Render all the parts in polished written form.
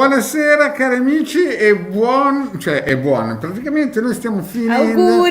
Buonasera cari amici e buon, praticamente noi stiamo finendo,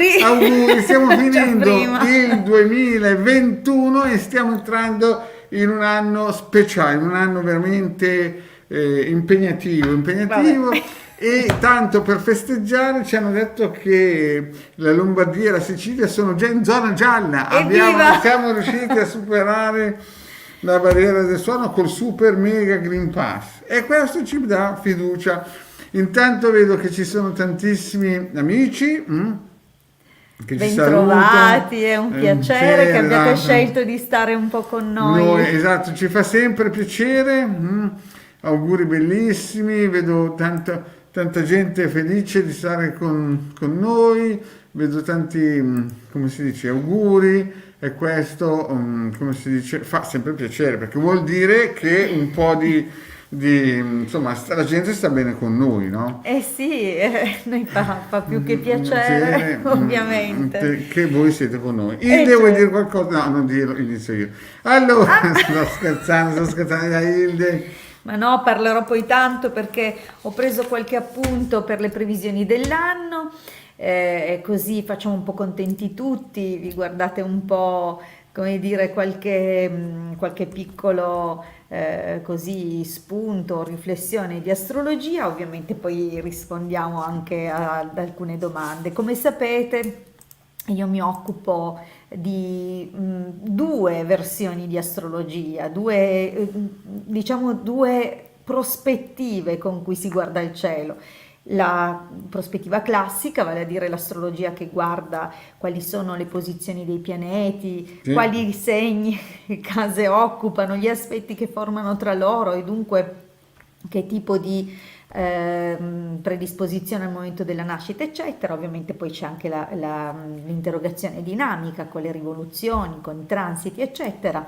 stiamo Già finendo prima. il 2021 e stiamo entrando in un anno speciale, in un anno veramente Vabbè. impegnativo e tanto per festeggiare ci hanno detto che la Lombardia e la Sicilia sono già in zona gialla, Evviva! siamo riusciti a superare la barriera del suono col super mega Green Pass e questo ci dà fiducia. Intanto vedo che ci sono tantissimi amici che ci salutano. Bentrovati, è un Sì, piacere che abbiate esatto. scelto di stare un po' con Noi, noi. esatto, ci fa sempre piacere. Auguri bellissimi, vedo tanta gente felice di stare con noi, vedo tanti, come si dice, auguri e questo, come si dice, fa sempre piacere perché vuol dire che un po' insomma, la gente sta bene con noi, no? Eh sì, noi fa più che Piacere, piacere, ovviamente. che voi siete con noi. E Ilde, vuoi dire certo. qualcosa? No, non dirlo, inizio io. Allora, Ah! sto scherzando, dai, Ilde. Ma no, parlerò poi tanto perché ho preso qualche appunto per le previsioni dell'anno, e così facciamo un po' contenti tutti, vi guardate un po', come dire, qualche piccolo così spunto, riflessione di astrologia, ovviamente poi rispondiamo anche ad alcune domande. Come sapete, io mi occupo di due versioni di astrologia, diciamo due prospettive con cui si guarda il cielo. La prospettiva classica, vale a dire l'astrologia che guarda quali sono le posizioni dei pianeti, Sì. quali segni e case occupano, gli aspetti che formano tra loro e dunque che tipo di predisposizione al momento della nascita, eccetera. Ovviamente poi c'è anche l'interrogazione dinamica con le rivoluzioni, con i transiti, eccetera.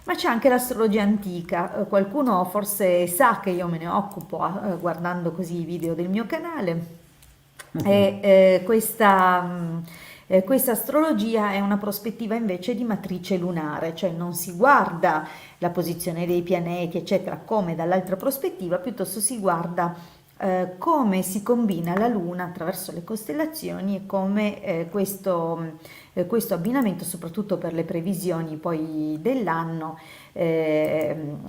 Ma c'è anche l'astrologia antica. Qualcuno forse sa che io me ne occupo guardando così i video del mio canale. E questa astrologia è una prospettiva invece di matrice lunare, cioè non si guarda la posizione dei pianeti, eccetera, come dall'altra prospettiva, piuttosto si guarda come si combina la Luna attraverso le costellazioni e come questo abbinamento, soprattutto per le previsioni poi dell'anno,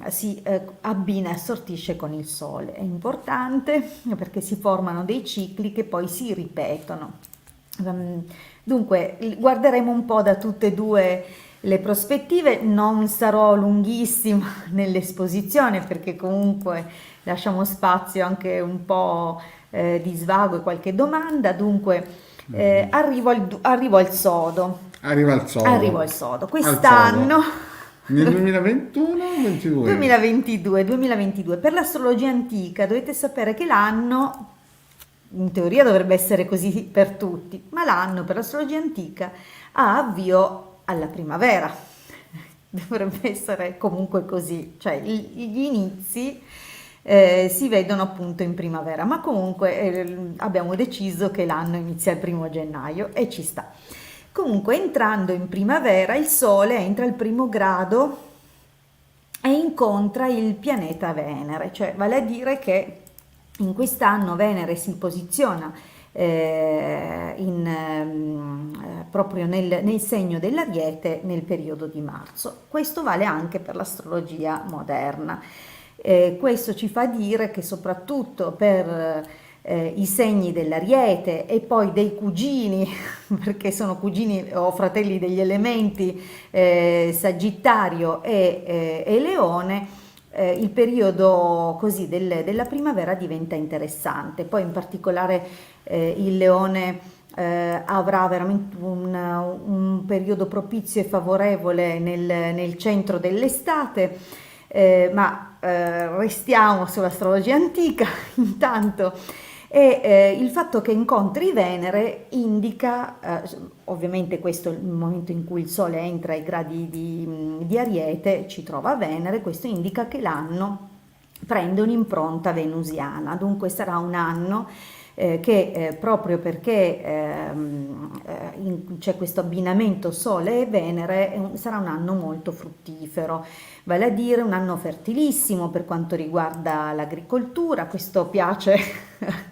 si abbina e assortisce con il Sole. È importante perché si formano dei cicli che poi si ripetono. Dunque, guarderemo un po' da tutte e due le prospettive, non sarò lunghissima nell'esposizione perché comunque lasciamo spazio anche un po' di svago e qualche domanda, dunque arrivo al sodo. Arriva al Arrivo sodo. al sodo. Al Quest'anno sodo. Nel 2021 o 22? 2022, per l'astrologia antica dovete sapere che l'anno, in teoria dovrebbe essere così per tutti, ma l'anno per l'astrologia antica ha avvio alla primavera. Dovrebbe essere comunque così, cioè gli inizi si vedono appunto in primavera, ma comunque abbiamo deciso che l'anno inizia il 1° gennaio e ci sta. Comunque, entrando in primavera, il Sole entra al 1° grado e incontra il pianeta Venere, cioè vale a dire che in quest'anno Venere si posiziona proprio nel segno dell'Ariete nel periodo di marzo. Questo vale anche per l'astrologia moderna. Questo ci fa dire che soprattutto per i segni dell'Ariete e poi dei cugini, perché sono cugini o fratelli degli elementi Sagittario e Leone, il periodo così della primavera diventa interessante. Poi in particolare il Leone avrà veramente un periodo propizio e favorevole nel centro dell'estate, ma restiamo sull'astrologia antica intanto. Il fatto che incontri Venere indica, ovviamente questo è il momento in cui il Sole entra ai gradi di Ariete, ci trova Venere, questo indica che l'anno prende un'impronta venusiana, dunque sarà un anno che proprio perché c'è questo abbinamento Sole e Venere, sarà un anno molto fruttifero, vale a dire un anno fertilissimo per quanto riguarda l'agricoltura. Questo piace,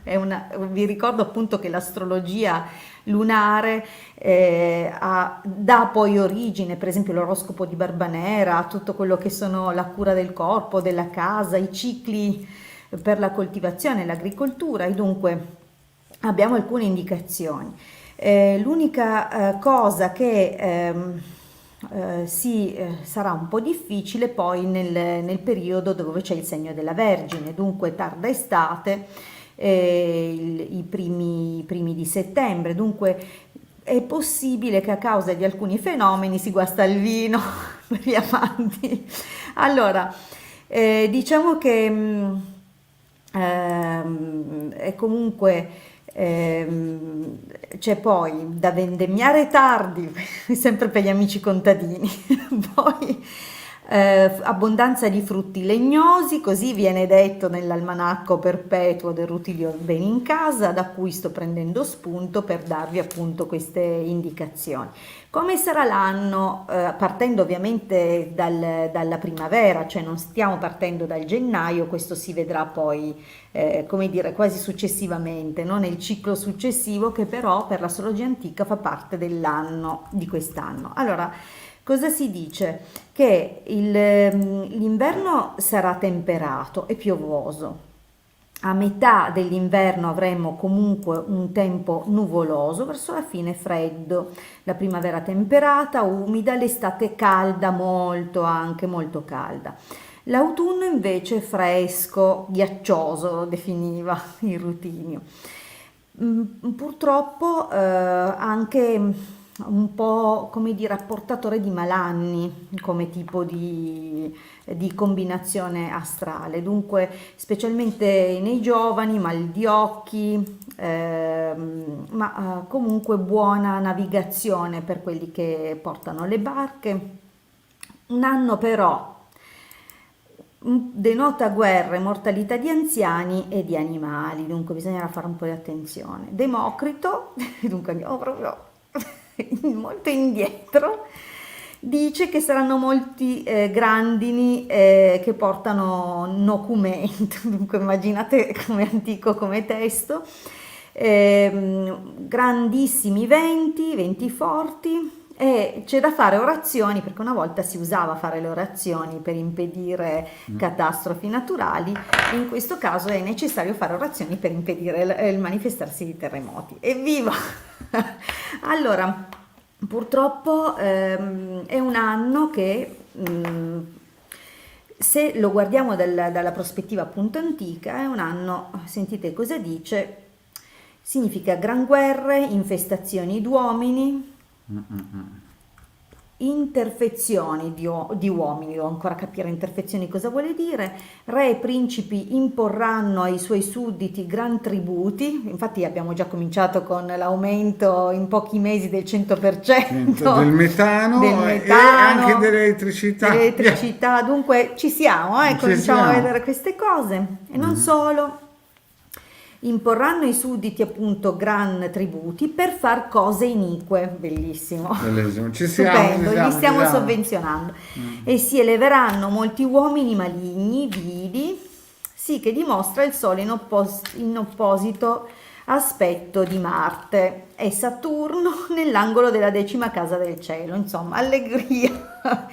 vi ricordo appunto che l'astrologia lunare dà poi origine, per esempio l'oroscopo di Barbanera, a tutto quello che sono la cura del corpo, della casa, i cicli per la coltivazione e l'agricoltura, e dunque abbiamo alcune indicazioni. L'unica cosa che sarà un po' difficile poi nel periodo dove c'è il segno della Vergine, dunque tarda estate, i primi di settembre, dunque è possibile che a causa di alcuni fenomeni si guasta il vino per gli amanti. Allora, diciamo che è comunque c'è poi da vendemmiare tardi, sempre per gli amici contadini, poi abbondanza di frutti legnosi, così viene detto nell'almanacco perpetuo del Rutilio Beni in Casa, da cui sto prendendo spunto per darvi appunto queste indicazioni. Come sarà l'anno? Partendo ovviamente dalla primavera, cioè non stiamo partendo dal gennaio, questo si vedrà poi, come dire, quasi successivamente, no? Nel ciclo successivo, che però per l'astrologia antica fa parte dell'anno di quest'anno. Allora, cosa si dice? Che l'inverno sarà temperato e piovoso. A metà dell'inverno avremo comunque un tempo nuvoloso, verso la fine freddo, la primavera temperata, umida, l'estate calda, anche molto calda. L'autunno invece fresco, ghiaccioso, lo definiva il Rutinio. Purtroppo anche un po', come dire, apportatore di malanni come tipo di combinazione astrale, dunque specialmente nei giovani, mal di occhi, ma comunque buona navigazione per quelli che portano le barche. Un anno però denota guerre, mortalità di anziani e di animali, dunque bisognerà fare un po' di attenzione. Democrito, dunque andiamo proprio molto indietro, dice che saranno molti grandini che portano nocumento, dunque immaginate come antico come testo, grandissimi venti forti, e c'è da fare orazioni, perché una volta si usava fare le orazioni per impedire catastrofi naturali, in questo caso è necessario fare orazioni per impedire il manifestarsi di terremoti. Evviva! Allora, purtroppo è un anno che, se lo guardiamo dalla prospettiva appunto antica, è un anno, sentite cosa dice, significa gran guerre, infestazioni d'uomini, interfezioni di uomini, devo ancora capire interfezioni cosa vuole dire. Re e principi imporranno ai suoi sudditi gran tributi, infatti abbiamo già cominciato con l'aumento in pochi mesi del 100% del metano, e anche dell'elettricità. Dunque ci siamo, cominciamo a vedere queste cose. E non solo, imporranno ai sudditi appunto gran tributi per far cose inique, bellissimo, stupendo, li stiamo sovvenzionando, e si eleveranno molti uomini maligni, vili, sì, che dimostra il Sole in opposito aspetto di Marte e Saturno nell'angolo della 10ª casa del cielo, insomma, allegria.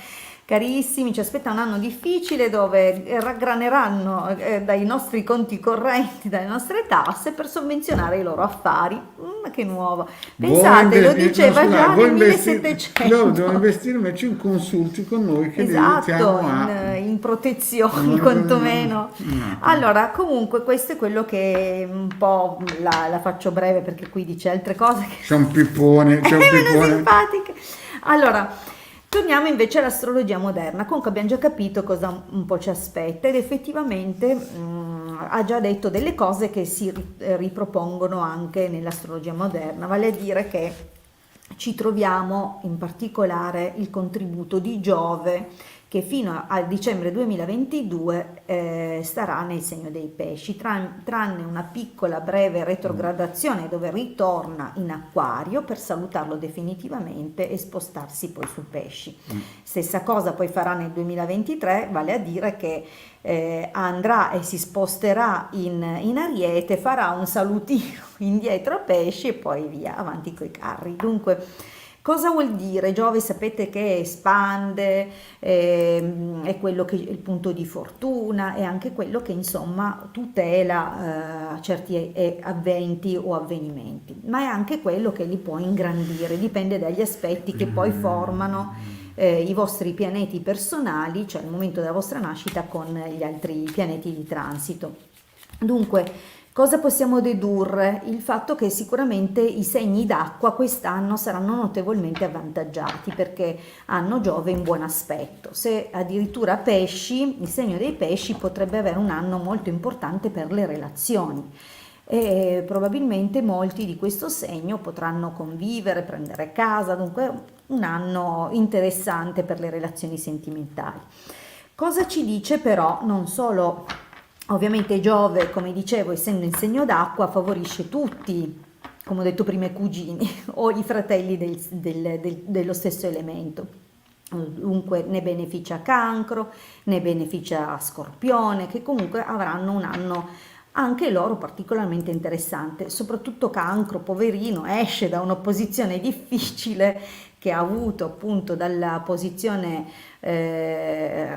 Carissimi, ci aspetta un anno difficile dove raggraneranno dai nostri conti correnti, dalle nostre tasse per sovvenzionare i loro affari. Ma che nuovo! Pensate, lo diceva già nel 1700. Loro devono investire invece in consulti con noi che esatto, in protezioni quantomeno. Allora, comunque questo è quello che un po' la faccio breve, perché qui dice altre cose che... C'è un pippone, meno simpatiche. Allora, torniamo invece all'astrologia moderna. Comunque abbiamo già capito cosa un po' ci aspetta, ed effettivamente ha già detto delle cose che si ripropongono anche nell'astrologia moderna, vale a dire che ci troviamo in particolare il contributo di Giove, che fino a dicembre 2022 starà nel segno dei pesci, tranne una piccola breve retrogradazione dove ritorna in Acquario per salutarlo definitivamente e spostarsi poi su pesci. Stessa cosa poi farà nel 2023, vale a dire che andrà e si sposterà in Ariete, farà un salutino indietro a pesci e poi via, avanti coi carri. Dunque, cosa vuol dire? Giove sapete che espande, è quello che è il punto di fortuna, è anche quello che insomma tutela certi avventi o avvenimenti, ma è anche quello che li può ingrandire, dipende dagli aspetti che poi formano i vostri pianeti personali, cioè il momento della vostra nascita con gli altri pianeti di transito. Dunque, cosa possiamo dedurre? Il fatto che sicuramente i segni d'acqua quest'anno saranno notevolmente avvantaggiati perché hanno Giove in buon aspetto. Se addirittura pesci, il segno dei pesci potrebbe avere un anno molto importante per le relazioni. E probabilmente molti di questo segno potranno convivere, prendere casa, dunque un anno interessante per le relazioni sentimentali. Cosa ci dice però non solo? Ovviamente Giove, come dicevo, essendo in segno d'acqua, favorisce tutti, come ho detto prima, i cugini o i fratelli dello stesso elemento. Dunque ne beneficia Cancro, ne beneficia Scorpione, che comunque avranno un anno anche loro particolarmente interessante. Soprattutto Cancro, poverino, esce da un'opposizione difficile che ha avuto appunto dalla posizione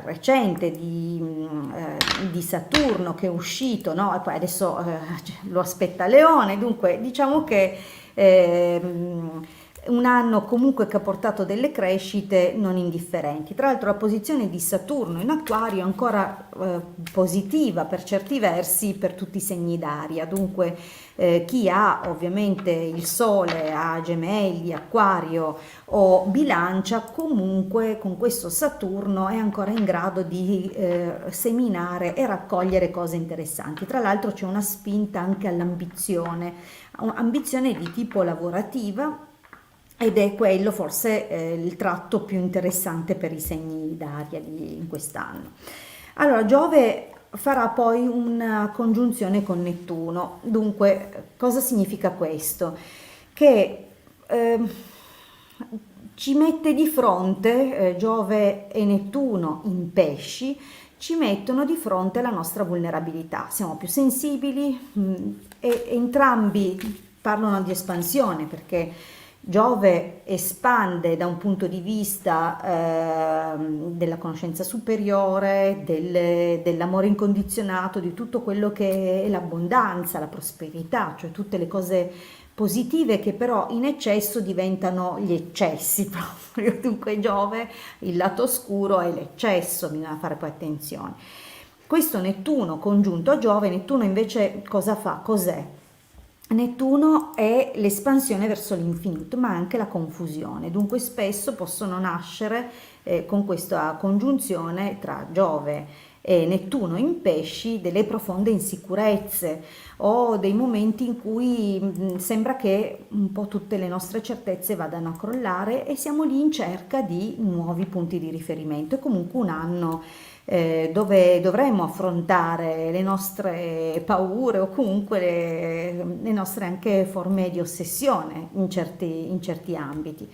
recente di Saturno che è uscito, no? E poi adesso lo aspetta Leone, dunque diciamo che un anno comunque che ha portato delle crescite non indifferenti. Tra l'altro la posizione di Saturno in Acquario è ancora positiva per certi versi per tutti i segni d'aria, dunque chi ha ovviamente il Sole a Gemelli, Acquario o Bilancia, comunque con questo Saturno è ancora in grado di seminare e raccogliere cose interessanti. Tra l'altro c'è una spinta anche all'ambizione, ambizione di tipo lavorativa, ed è quello forse il tratto più interessante per i segni d'aria in quest'anno. Allora, Giove farà poi una congiunzione con Nettuno. Dunque, cosa significa questo? Che ci mette di fronte, Giove e Nettuno in pesci, ci mettono di fronte alla nostra vulnerabilità. Siamo più sensibili e entrambi parlano di espansione perché Giove espande da un punto di vista della conoscenza superiore, dell'amore incondizionato, di tutto quello che è l'abbondanza, la prosperità, cioè tutte le cose positive che però in eccesso diventano gli eccessi proprio. Dunque Giove, il lato oscuro è l'eccesso, bisogna fare poi attenzione. Questo Nettuno congiunto a Giove, Nettuno invece cosa fa? Cos'è? Nettuno è l'espansione verso l'infinito, ma anche la confusione, dunque spesso possono nascere con questa congiunzione tra Giove e Nettuno in pesci delle profonde insicurezze o dei momenti in cui sembra che un po' tutte le nostre certezze vadano a crollare e siamo lì in cerca di nuovi punti di riferimento. È comunque un anno dove dovremmo affrontare le nostre paure o comunque le nostre anche forme di ossessione in certi ambiti,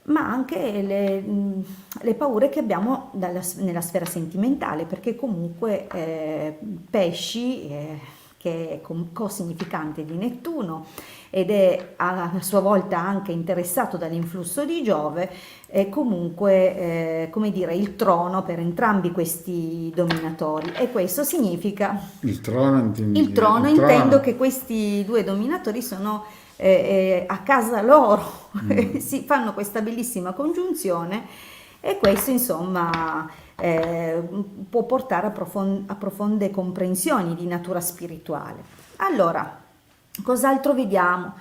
ma anche le paure che abbiamo nella sfera sentimentale, perché comunque pesci, che è co-significante di Nettuno ed è a sua volta anche interessato dall'influsso di Giove, è comunque come dire il trono per entrambi questi dominatori, e questo significa Il trono, intendo che questi due dominatori sono a casa loro, si fanno questa bellissima congiunzione e questo insomma può portare a profonde comprensioni di natura spirituale. Allora, cos'altro vediamo?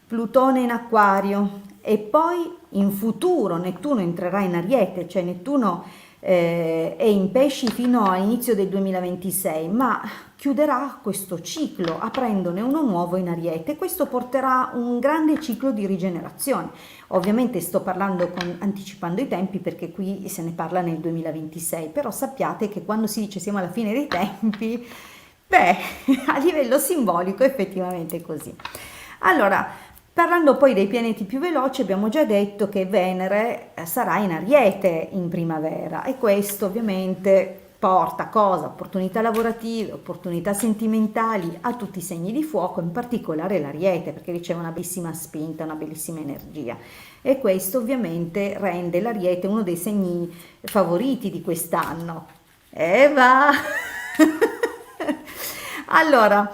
Plutone in Acquario e poi in futuro Nettuno entrerà in Ariete, cioè Nettuno e in pesci fino all'inizio del 2026, ma chiuderà questo ciclo aprendone uno nuovo in Ariete. Questo porterà un grande ciclo di rigenerazione. Ovviamente sto parlando anticipando i tempi perché qui se ne parla nel 2026, però sappiate che quando si dice siamo alla fine dei tempi, beh, a livello simbolico effettivamente è così. Allora, parlando poi dei pianeti più veloci, abbiamo già detto che Venere sarà in Ariete in primavera e questo ovviamente porta cosa? Opportunità lavorative, opportunità sentimentali a tutti i segni di fuoco, in particolare l'Ariete, perché riceve una bellissima spinta, una bellissima energia. E questo ovviamente rende l'Ariete uno dei segni favoriti di quest'anno. Eva! Allora,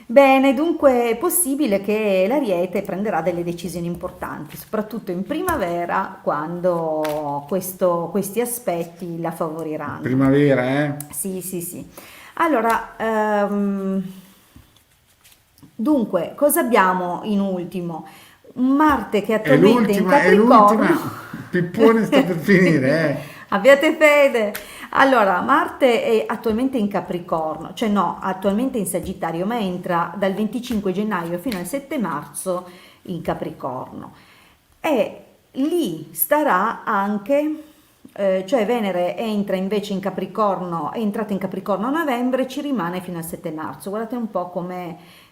bene, dunque è possibile che l'Ariete prenderà delle decisioni importanti, soprattutto in primavera, quando questi aspetti la favoriranno. Primavera, eh? Sì, sì, sì. Allora, dunque, cosa abbiamo in ultimo? Un Marte che attualmente è in È Capricorno. l'ultima. Pippone sta per finire, eh? Abbiate fede. Allora, Marte è attualmente in Capricorno, cioè no, attualmente in Sagittario, ma entra dal 25 gennaio fino al 7 marzo in Capricorno. E lì starà anche, cioè Venere entra invece in Capricorno, è entrata in Capricorno a novembre e ci rimane fino al 7 marzo. Guardate un po' come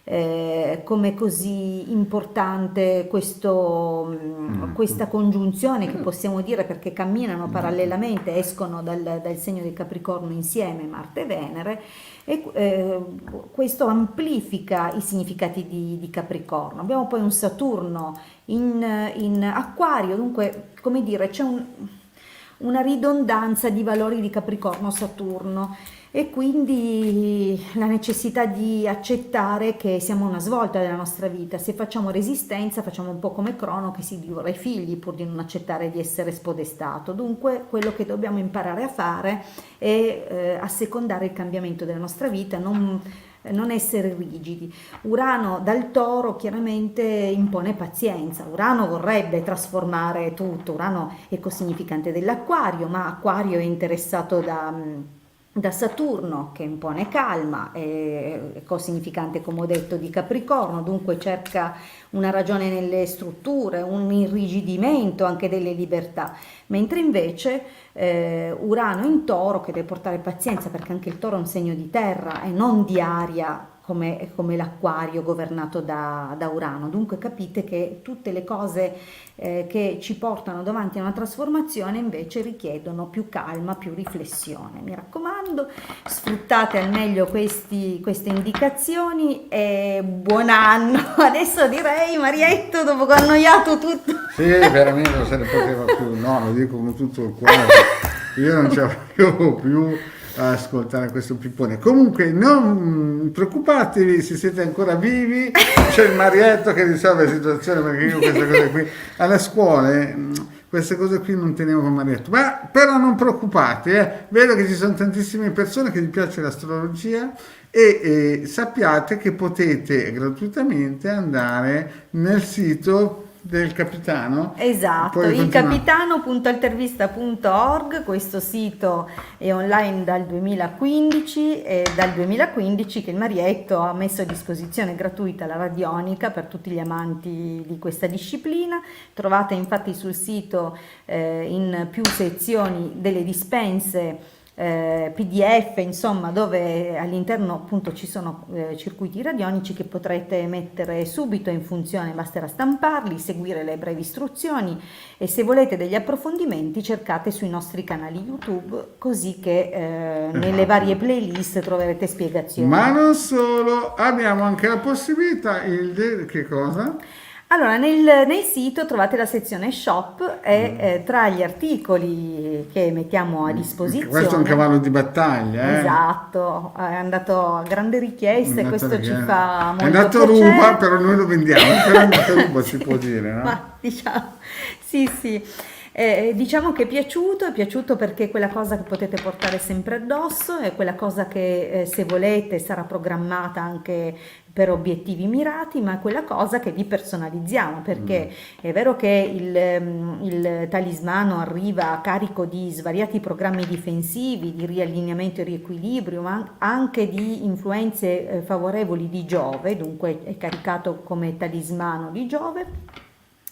così importante questa congiunzione che possiamo dire perché camminano parallelamente, escono dal segno del Capricorno insieme Marte e Venere e questo amplifica i significati di Capricorno. Abbiamo poi un Saturno in Acquario, dunque come dire c'è una ridondanza di valori di Capricorno-Saturno e quindi la necessità di accettare che siamo una svolta della nostra vita. Se facciamo resistenza facciamo un po' come Crono che si divora i figli pur di non accettare di essere spodestato. Dunque quello che dobbiamo imparare a fare è assecondare il cambiamento della nostra vita, non essere rigidi. Urano dal Toro chiaramente impone pazienza. Urano vorrebbe trasformare tutto. Urano è cosignificante dell'Acquario, ma Acquario è interessato da Saturno che impone calma, è cosignificante come ho detto di Capricorno, dunque cerca una ragione nelle strutture, un irrigidimento anche delle libertà, mentre invece Urano in Toro che deve portare pazienza perché anche il Toro è un segno di terra e non di aria come l'Acquario governato da Urano. Dunque capite che tutte le cose che ci portano davanti a una trasformazione invece richiedono più calma, più riflessione. Mi raccomando, sfruttate al meglio queste indicazioni e buon anno. Adesso direi, Marietto, dopo che ho annoiato tutto. Sì, veramente non se ne poteva più, no, lo dico con tutto il cuore. Io non ce la facevo più a ascoltare questo pippone. Comunque non preoccupatevi se siete ancora vivi, c'è il Marietto che risolve la situazione perché io queste cose qui alle scuole queste cose qui non tenevo con Marietto, ma però non preoccupate, vedo che ci sono tantissime persone che gli piace l'astrologia e sappiate che potete gratuitamente andare nel sito del capitano. Esatto, ilcapitano.altervista.org, questo sito è online dal 2015 e dal 2015 che il Marietto ha messo a disposizione gratuita la radionica per tutti gli amanti di questa disciplina. Trovate infatti sul sito in più sezioni delle dispense PDF, insomma, dove all'interno appunto ci sono circuiti radionici che potrete mettere subito in funzione, basterà stamparli, seguire le brevi istruzioni e se volete degli approfondimenti cercate sui nostri canali YouTube, così che nelle varie playlist troverete spiegazioni. Ma non solo, abbiamo anche la possibilità, che cosa? Allora, nel sito trovate la sezione shop e tra gli articoli che mettiamo a disposizione. Questo è un cavallo di battaglia, Esatto, è andato a grande richiesta e questo ci fa molto piacere. È andato a ruba, però noi lo vendiamo, però è andato a ruba si può dire, no? Ma diciamo, sì, sì. Diciamo che è piaciuto perché è quella cosa che potete portare sempre addosso, è quella cosa che se volete sarà programmata anche per obiettivi mirati, ma è quella cosa che vi personalizziamo, perché è vero che il talismano arriva a carico di svariati programmi difensivi, di riallineamento e riequilibrio, ma anche di influenze favorevoli di Giove, dunque è caricato come talismano di Giove.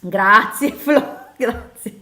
Grazie Flo, grazie.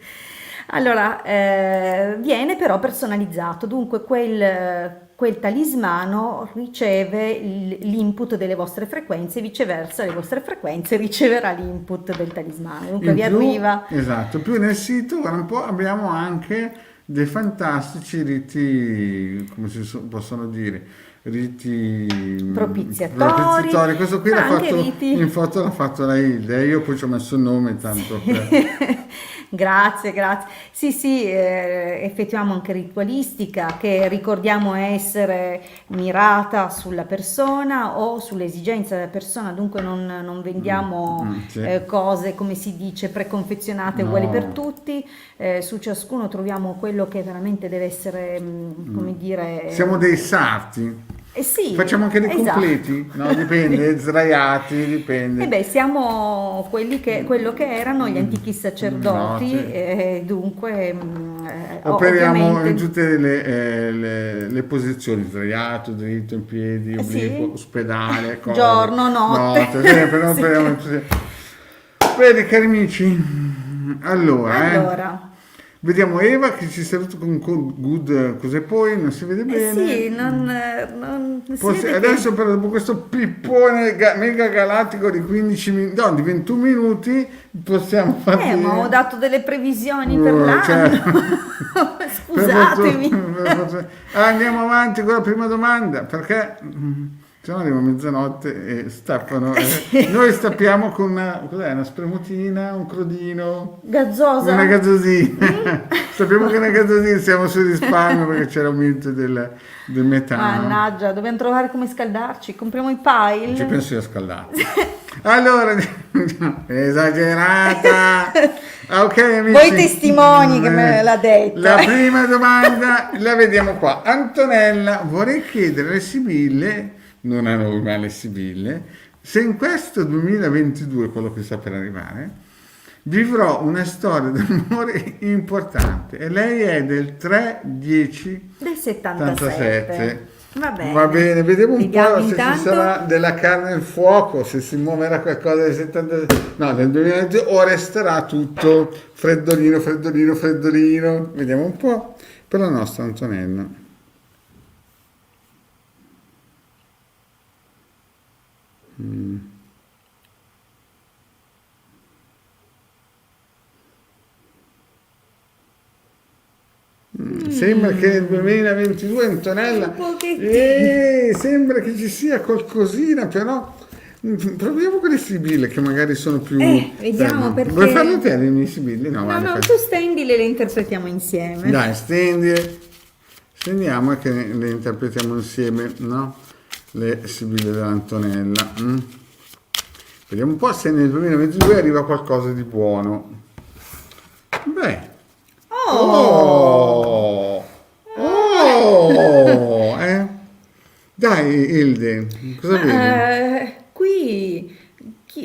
Allora, viene però personalizzato, dunque quel talismano riceve l'input delle vostre frequenze e viceversa le vostre frequenze riceverà l'input del talismano, dunque In vi più, arriva. esatto, più nel sito, guarda un po', abbiamo anche dei fantastici riti, come possono dire, riti Propiziatori, Questo qui ma l'ha anche fatto, riti. in foto l'ha fatto la Hilda, e io poi ci ho messo il nome tanto per... Grazie, grazie. Sì, sì, effettuiamo anche ritualistica che ricordiamo essere mirata sulla persona o sull'esigenza della persona, dunque non vendiamo Sì. cose, come si dice, preconfezionate uguali per No. tutti. Su ciascuno troviamo quello che veramente deve essere, come dire... Siamo dei sarti. sì, Facciamo anche dei esatto. completi? No, dipende, sdraiati, dipende. Siamo quello che erano gli antichi sacerdoti, No, sì. dunque Operiamo in ovviamente tutte le posizioni, sdraiato, dritto, in piedi, obliquo, sì, ospedale, cose. giorno, notte. Sempre, non Sì. operiamo in tutte. Bene, cari amici, allora, Allora, vediamo Eva che ci saluta con good, cos'è poi, non si vede bene. sì, non si Forse vede che- adesso però dopo questo pippone mega galattico di 15 minuti, no, di 21 minuti, possiamo partire. ma ho dato delle previsioni per Oh, l'anno. certo. Scusatemi. Andiamo avanti con la prima domanda, perché se no arriva mezzanotte e stappano. Noi stappiamo con una spremutina, un crodino, Gazzosa. una gazzosina. Sappiamo che è una gazzosina, siamo sul risparmio perché c'è l'aumento del metano. Mannaggia, dobbiamo trovare come scaldarci. Compriamo i pile. Ci penso io a scaldarti. Allora, esagerata. Ok, amici. Voi testimoni che me l'ha detto. La prima domanda la vediamo qua. Antonella, vorrei chiedere alle Sibille, non a noi ma alle Sibille, se in questo 2022, quello che sta per arrivare, vivrò una storia d'amore importante. E lei è del 3-10 Del 77. Va bene, vediamo un Vediamo po' se intanto. ci sarà della carne al fuoco, se si muoverà qualcosa del 77, no, del 2020 o resterà tutto freddolino, freddolino, freddolino. Vediamo un po' per la nostra Antonella. Sembra che nel 2022 Antonella Un pochettino. sembra che ci sia qualcosina, però proviamo con le Sibille che magari sono più vediamo perché- vuoi farle te le mie Sibille? No, No, vale, no, fai- tu stendile e le interpretiamo insieme. dai, stendiamo e che le interpretiamo insieme, no? Le Sibille dell'Antonella. Vediamo un po' se nel 2022 arriva qualcosa di buono. Beh. Oh! Dai, Hilde, cosa vedi? Qui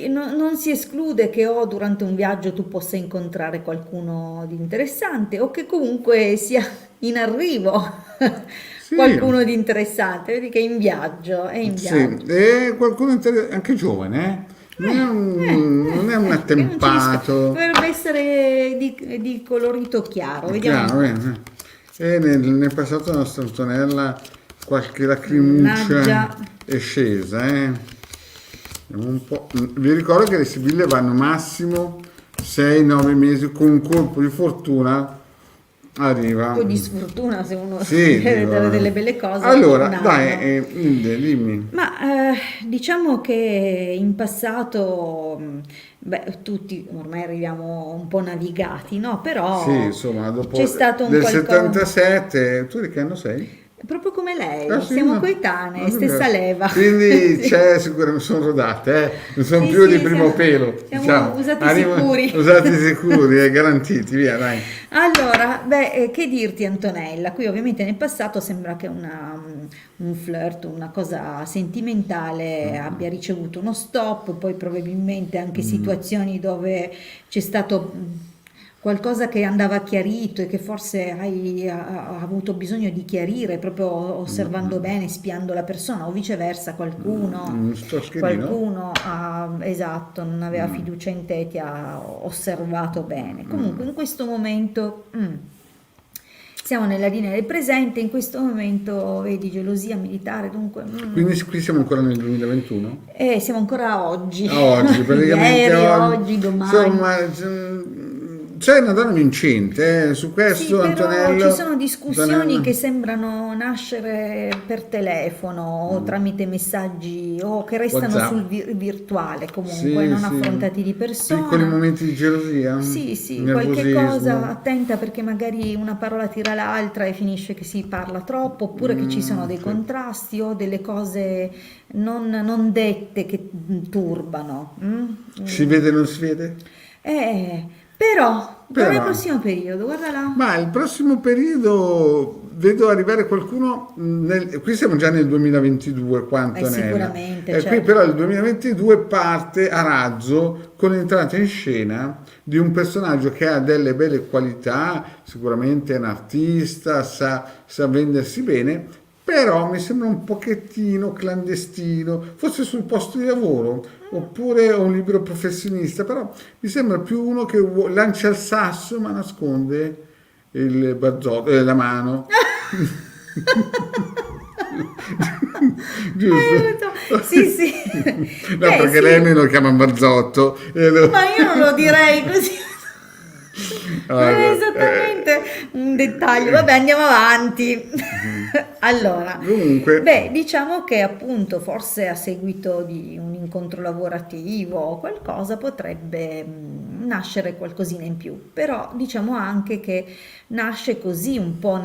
non si esclude che durante un viaggio tu possa incontrare qualcuno di interessante o che comunque sia in arrivo Sì. qualcuno di interessante. Vedi che è in viaggio, è in viaggio. Sì, e qualcuno anche giovane, non è un attempato. Dovrebbe essere di colorito chiaro, vediamo. Chiaro, bene. E nel passato la nostra Antonella qualche lacrimuccia Mannaggia. è scesa, Vediamo un po'. Vi ricordo che le Sibille vanno massimo 6-9 mesi, con un colpo di fortuna arriva. Un po' di sfortuna se uno Sì, deve dico, dare delle belle cose. allora, un anno. dai, Hilde, dimmi. Ma diciamo che in passato, tutti ormai arriviamo un po' navigati, no? Però Sì, insomma, dopo c'è stato un del qualcosa. 77, tu di che anno sei? proprio come lei, Ah, sì, siamo no. coetanee, Non è stessa vero. leva. Quindi Sì. c'è sicuramente, sono rodate, non sono Sì, più di sì, primo pelo, siamo diciamo. usati sicuri. Usati sicuri e garantiti, via, dai. Allora, beh, che dirti Antonella? Qui ovviamente nel passato sembra che un flirt, una cosa sentimentale abbia ricevuto uno stop, poi probabilmente anche situazioni dove c'è stato qualcosa che andava chiarito e che forse ha avuto bisogno di chiarire proprio osservando bene, spiando la persona o viceversa Un stroschierino? esatto, non aveva fiducia in te, ti ha osservato bene. Comunque in questo momento siamo nella linea del presente, in questo momento vedi gelosia militare, dunque Quindi qui siamo ancora nel 2021? siamo ancora a oggi, A oggi, praticamente ieri, oggi. oggi, domani. Insomma, c'è una donna vincente, su Sì, questo però ci sono Antonello. discussioni che sembrano nascere per telefono o tramite messaggi o che restano WhatsApp. sul virtuale comunque, Sì, non sì. affrontati di Piccoli persona. momenti di gelosia, Sì, sì, qualche cosa, nervosismo. attenta perché magari una parola tira l'altra e finisce che si parla troppo, oppure che ci sono dei Sì. contrasti o delle cose non dette che turbano. Si vede o non si vede? Però, per il Però, prossimo periodo, guarda là. ma il prossimo periodo vedo arrivare qualcuno, qui siamo già nel 2022, quanto Antonella, Sicuramente, e qui certo. però il 2022 parte a razzo con l'entrata in scena di un personaggio che ha delle belle qualità, sicuramente è un artista, sa vendersi bene, però mi sembra un pochettino clandestino, forse sul posto di lavoro, oppure un libero professionista, però mi sembra più uno che lancia il sasso ma nasconde la mano, Hai giusto? ragione. Sì, sì. No, Beh, perché lei sì, almeno lo chiama Barzotto. ma io non lo direi così. Non è Allora, esattamente un dettaglio. Vabbè, andiamo avanti. Allora, comunque, beh, diciamo che appunto forse a seguito di un incontro lavorativo o qualcosa potrebbe nascere qualcosina in più, però diciamo anche che nasce così un po'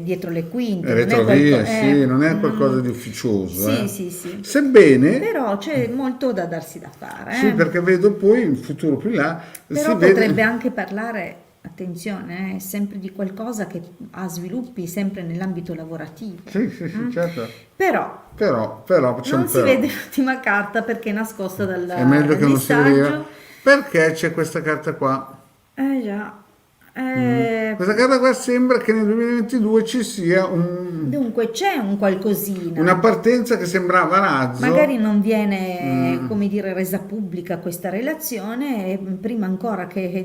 dietro le quinte, non è retrovia, sì, non è qualcosa mm, di ufficioso, sì, sì, sì, Sebbene, però c'è molto da darsi da fare, sì, eh. perché vedo poi in futuro più in là, si Però potrebbe vede. anche parlare, attenzione, sempre di qualcosa che ha sviluppi sempre nell'ambito lavorativo. Sì, sì, sì, Mm? certo. Però C'è non un si però. vede l'ultima carta perché è nascosta È meglio dal che non si vedeva. messaggio. Perché c'è questa carta qua? Eh già. Questa carta qua sembra che nel 2022 ci sia Dunque c'è un una qualcosina. partenza che sembrava Magari razzo. non viene, come dire, resa pubblica questa relazione e prima ancora che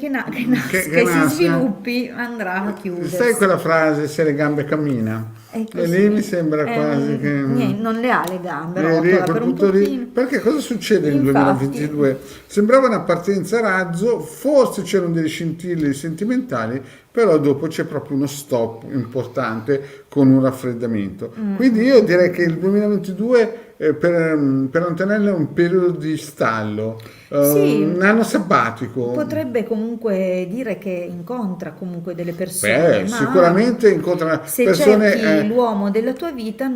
nasca Che e si nasca. sviluppi andrà a Sai chiudersi. quella frase, se le gambe cammina? È E lì mi così. sembra quasi che. Niente, non le ha le gambe, Lì a rotola quel per un punto lì, pochino. perché cosa succede nel Infatti, 2022? Sembrava una partenza a razzo, forse c'erano delle scintille sentimentali, però dopo c'è proprio uno stop importante con un raffreddamento. Quindi io direi che il 2022 per Antonella è un periodo di stallo, un sì, anno sabbatico. potrebbe comunque dire che incontra comunque delle persone, Beh, ma sicuramente incontra se persone. cerchi l'uomo della tua vita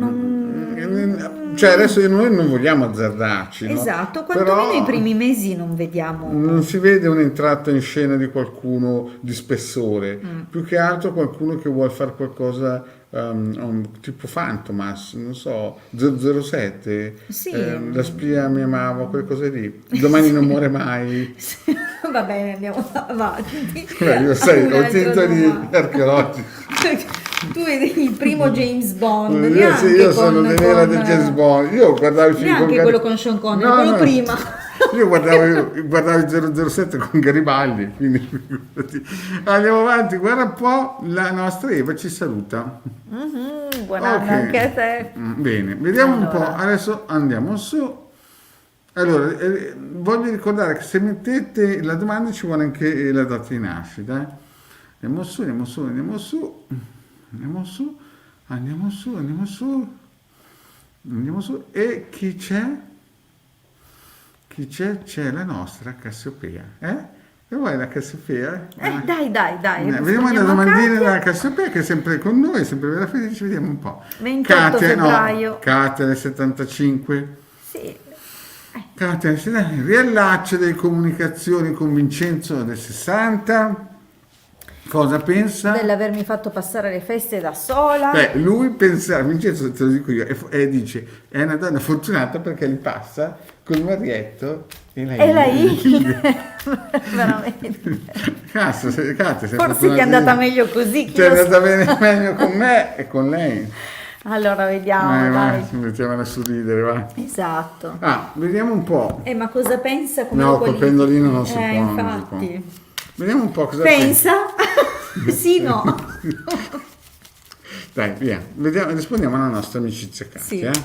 Cioè adesso noi non vogliamo azzardarci, no? Esatto, quantomeno i Però primi mesi non non vediamo. si vede un'entrata in scena di qualcuno di spessore, più che altro qualcuno che vuole fare qualcosa tipo Fantomas, non so, 007, Sì, la spia mi amava, quelle cose lì. Domani non muore mai. va bene, andiamo avanti. Beh, io A sai, ho un'altra titoli domanda. archeologici. Tu vedi il primo James Bond, Io, sì, neanche io sono dell'era del James Bond. Io guardavo i film con neanche quello con Sean Connery, No, quello no. prima. Io guardavo il 007 con Garibaldi, quindi figurati. Andiamo avanti, guarda un po', la nostra Eva ci saluta. Buon Ok. anno anche a te. Bene, vediamo un po', Allora, adesso andiamo su. Allora, voglio ricordare che se mettete la domanda ci vuole anche la data di nascita. Andiamo su, andiamo su, andiamo su, andiamo su, andiamo su, andiamo su, andiamo su. E chi c'è? Chi c'è? C'è la nostra Cassiopea. E vuoi la Cassiopea? Dai, Vediamo le rispondiamo a domandine Katia. della Cassiopea che è sempre con noi, sempre bella felice, vediamo un po'. 28 febbraio. Katia del 75. Sì. Katia del 75. Riallaccio delle comunicazioni con Vincenzo del 60. Cosa pensa? Dell'avermi fatto passare le feste da sola. Beh, lui pensa, Vincenzo te lo dico io, e dice, è una donna fortunata perché gli passa col marietto e la E lei? Veramente. Katia, sei Forse ti è fortunata andata io. meglio così. Ti è andata bene meglio con me e con lei. Allora, vediamo, Vai, dai. mettiamola a sorridere, va. Esatto. Vediamo un po'. Ma cosa pensa come No, lo col qualifica? pendolino non si può, non si può. Infatti. Vediamo un po' cosa Pensa? Sì, no. Dai, via. Vediamo, rispondiamo alla nostra amicizia Katia. Sì.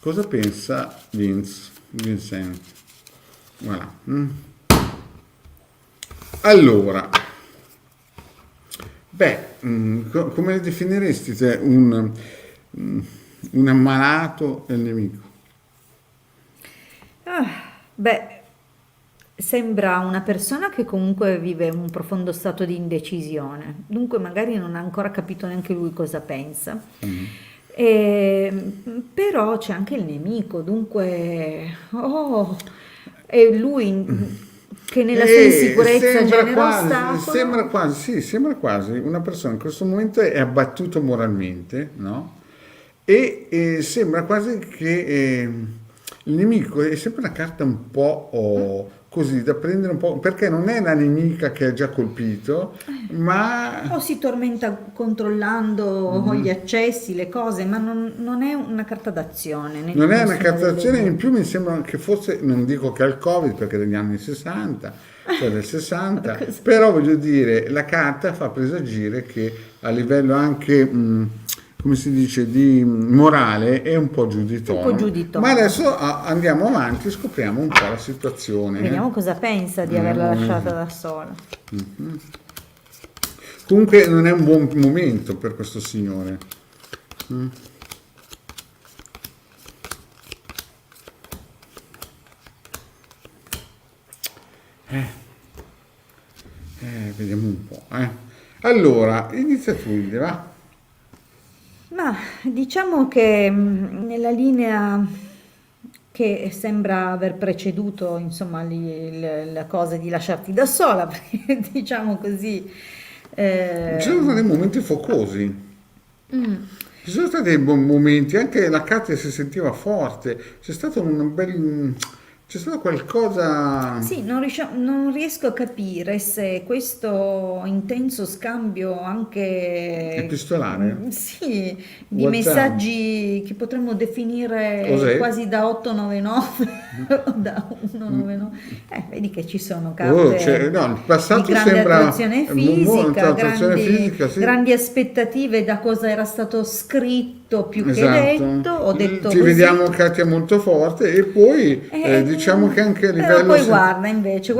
Cosa pensa Vincent? Voilà. Allora, come le definiresti te un ammalato e il nemico? Beh, sembra una persona che comunque vive un profondo stato di indecisione, dunque magari non ha ancora capito neanche lui cosa pensa. Però c'è anche il nemico, dunque, è lui che nella sua insicurezza genera ostacolo. Sembra quasi una persona in questo momento è abbattuto moralmente, no? E sembra quasi che il nemico è sempre una carta un po' così da prendere un po', perché non è la nemica che ha già colpito, ma O si tormenta controllando gli accessi, le cose, ma non è una carta d'azione. non è una carta d'azione. In più mi sembra che forse, non dico che ha il Covid perché è degli anni 60, cioè del 60, però voglio dire, la carta fa presagire che a livello anche come si dice, di morale è un po' giuditono. Un po' giuditono. Ma adesso andiamo avanti e scopriamo un po' la situazione. Vediamo cosa pensa di averla lasciata da sola. Comunque non è un buon momento per questo signore. Vediamo un po'. Allora, inizia tu, Ide, va. Ma diciamo che nella linea che sembra aver preceduto, insomma, la cosa di lasciarti da sola, perché diciamo così. Ci sono stati momenti focosi. Ci sono stati dei buoni momenti, anche la Katia si sentiva forte, c'è stato un bel. C'è stato qualcosa. Sì, non riesco a capire se questo intenso scambio anche Epistolare? sì, di WhatsApp. messaggi che potremmo definire Cos'è? quasi da 899 o da 199. Vedi che ci sono carte No, il passato di grande sembra attrazione fisica, sì. grandi aspettative da cosa era stato scritto più che Esatto. detto. Ho detto Ti così. vediamo Katia molto forte e poi diciamo che anche a Però livello. poi guarda invece,